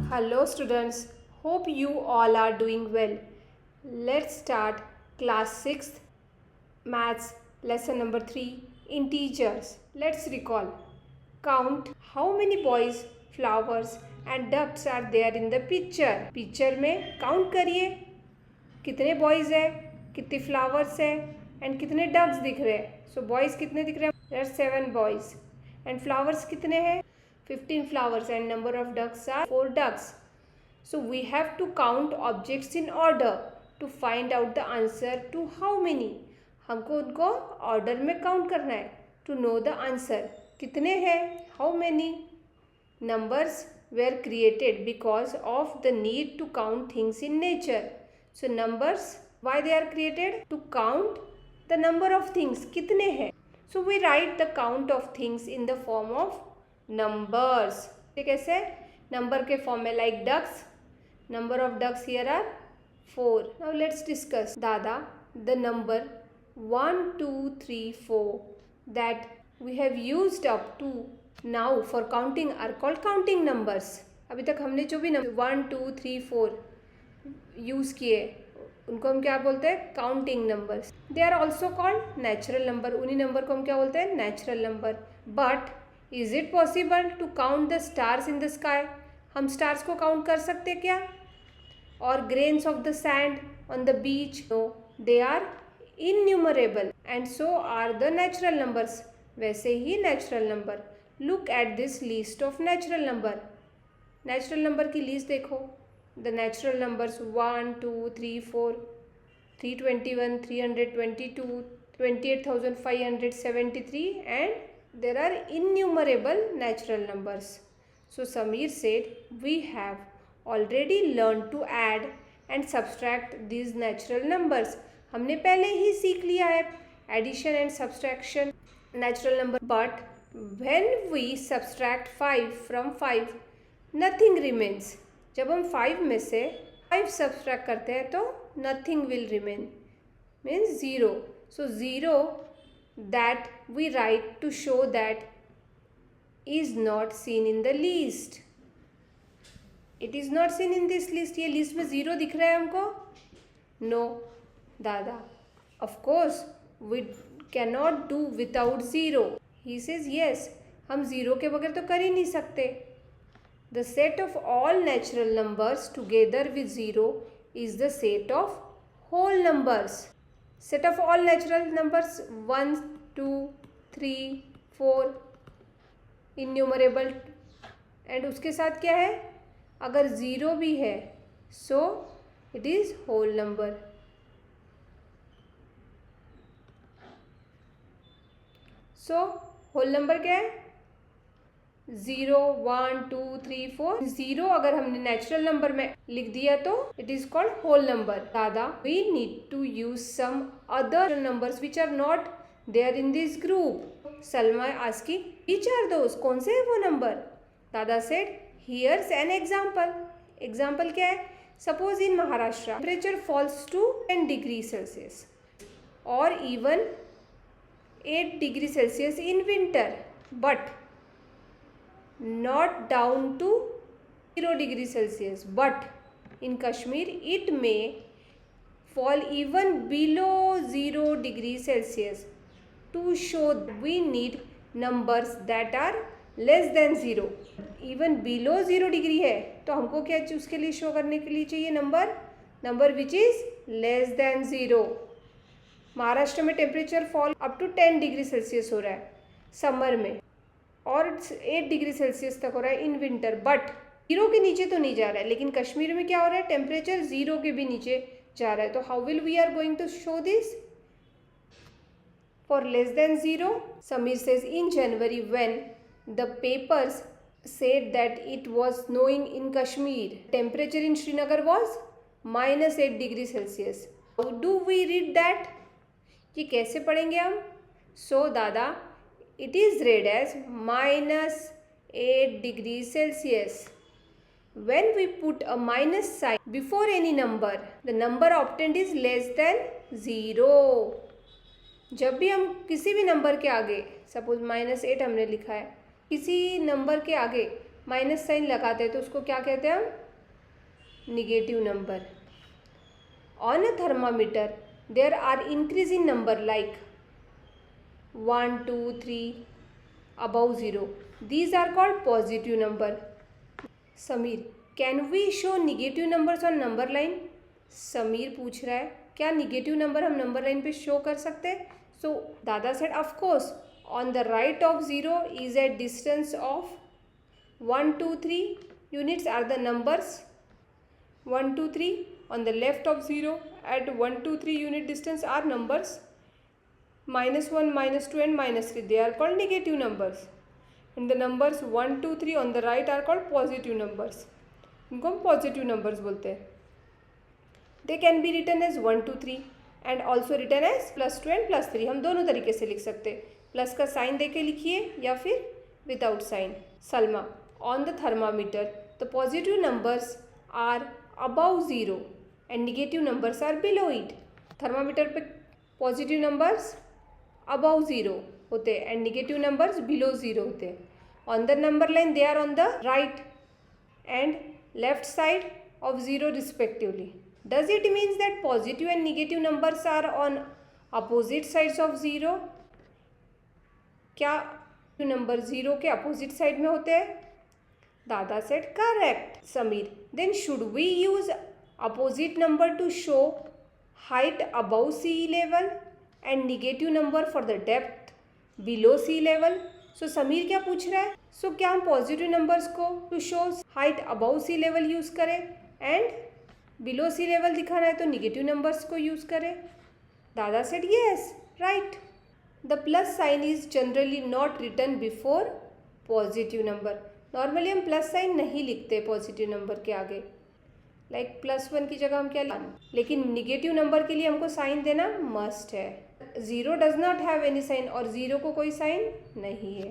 Hello students, hope you all are doing well. Let's start class 6th maths lesson number 3 integers. Let's recall. Count how many boys, flowers and ducks are there in the picture. Picture में count करिए कितने boys है, कितने flowers है and कितने ducks दिख रहे हैं. So boys कितने दिख रहे हैं? There are 7 boys and flowers कितने हैं? 15 flowers and number of ducks are 4 ducks. So we have to count objects in order to find out the answer to how many. हमको उनको order में count करना है to know the answer. कितने हैं? How many? Numbers were created because of the need to count things in nature. So numbers, why they are created? To count the number of things. कितने हैं? So we write the count of things in the form of numbers. कैसे? Number के form में like ducks. Number of ducks here are 4. Now let's discuss. Dada, the number 1, 2, 3, 4 that we have used up to now for counting are called counting numbers. अभी तक हमने जो भी number 1, 2, 3, 4 use किए उनको हम क्या बोलते हैं? Counting numbers. They are also called natural number. उन्हीं नंबर को हम क्या बोलते हैं? Natural number. But is it possible to count the stars in the sky? हम स्टार्स को काउंट कर सकते क्या? और grains of the sand on the beach? No, they are innumerable and so are the natural numbers. वैसे ही natural number. Look at this list of natural number. Natural number की list देखो. The natural numbers 1, 2, 3, 4, 321, 322, 28,573 and there are innumerable natural numbers. So Samir said we have already learned to add and subtract these natural numbers. हमने पहले ही सीख लिया है addition and subtraction natural number. But when we subtract 5 from 5, nothing remains. जब हम 5 में से 5 subtract करते हैं तो nothing will remain, means 0. So 0 that we write to show that is not seen in the list. It is not seen in this list. ये list में 0 दिख रहा है हमको? नो दादा, of course we can not do without 0. He says yes, हम 0 के बगैर तो कर ही नहीं सकते. The set of all natural numbers together with 0 is the set of whole numbers. Set of all natural numbers 1, 2, 3, 4 innumerable. and उसके साथ क्या है? अगर 0 भी है so it is whole number. So whole number क्या है? 0, 1, 2, 3, 4. 0 अगर हमने नेचुरल नंबर में लिख दिया तो it is called whole number. दादा, we need to use some other numbers which are not there in this group. Salma asking which are those? कौन से है वो नंबर? दादा said here's an example. Example क्या है? Suppose in Maharashtra temperature falls to 10 degree celsius और even 8 degree celsius in winter, but not down to 0 degree Celsius. But in Kashmir it may fall even below 0 degree Celsius. To show we need numbers that are less than 0. Even below 0 degree है तो हमको क्या उसके लिए show करने के लिए चाहिए? Number which is less than 0. Maharashtra में temperature fall up to 10 degree celsius हो रहा है समर में और 8 डिग्री सेल्सियस तक हो रहा है इन विंटर, बट 0 के नीचे तो नहीं जा रहा है. लेकिन कश्मीर में क्या हो रहा है? टेम्परेचर 0 के भी नीचे जा रहा है. तो how will we are going to show this for less than 0? Sameer says in January when the papers said that it was snowing in Kashmir, temperature in Srinagar was -8 degree Celsius. How do we read that? ये कैसे पढ़ेंगे हम? So दादा, it is read as -8 degrees Celsius. When we put a minus sign before any number, the number obtained is less than 0. जब भी हम किसी भी नंबर के आगे सपोज -8 हमने लिखा है किसी नंबर के आगे माइनस साइन लगाते हैं तो उसको क्या कहते हैं हम? Negative number. On a thermometer there are increasing number like 1, 2, 3 above 0. These are called positive number. Sameer, can we show negative numbers on number line? Sameer पूछ रहा है क्या निगेटिव नंबर हम नंबर लाइन पे शो कर सकते हैं? सो दादा said of course. On the right of 0 is at distance of 1, 2, 3 units are the numbers 1, 2, 3. On the left of 0 at 1, 2, 3 unit distance are numbers -1, -2 and -3. They are called negative numbers. And the numbers 1, 2, 3 on the right are called positive numbers. इनको हम positive numbers बोलते हैं. They can be written as 1, 2, 3 and also written as +2 and +3. हम दोनों तरीके से लिख सकते हैं. प्लस का साइन दे के लिखिए या फिर without sign. Salma, on the thermometer the positive numbers are above 0 and negative numbers are below it. Thermometer पे पॉजिटिव नंबर्स अबाउ 0 होते हैं एंड निगेटिव नंबर्स बिलो 0 होते हैं. On the number line they are on the right and left side of 0 respectively. Does it means that positive and negative numbers are on opposite sides of 0? क्या number 0 के opposite side में होते हैं? दादा said correct. Sameer, then should we use opposite number to show height above sea level and negative number for the depth below sea level? So Sameer क्या पूछ रहा है? सो क्या हम पॉजिटिव नंबर्स को to show height above sea level use करें and below sea level दिखाना है तो निगेटिव नंबर्स को यूज़ करें? दादा said yes right. The plus sign is generally not written before positive number. Normally हम प्लस साइन नहीं लिखते पॉजिटिव नंबर के आगे. लाइक +1 की जगह हम क्या लिखें, लेकिन निगेटिव नंबर के लिए हमको साइन देना मस्ट है. 0 does not have any sign और 0 को कोई साइन नहीं है.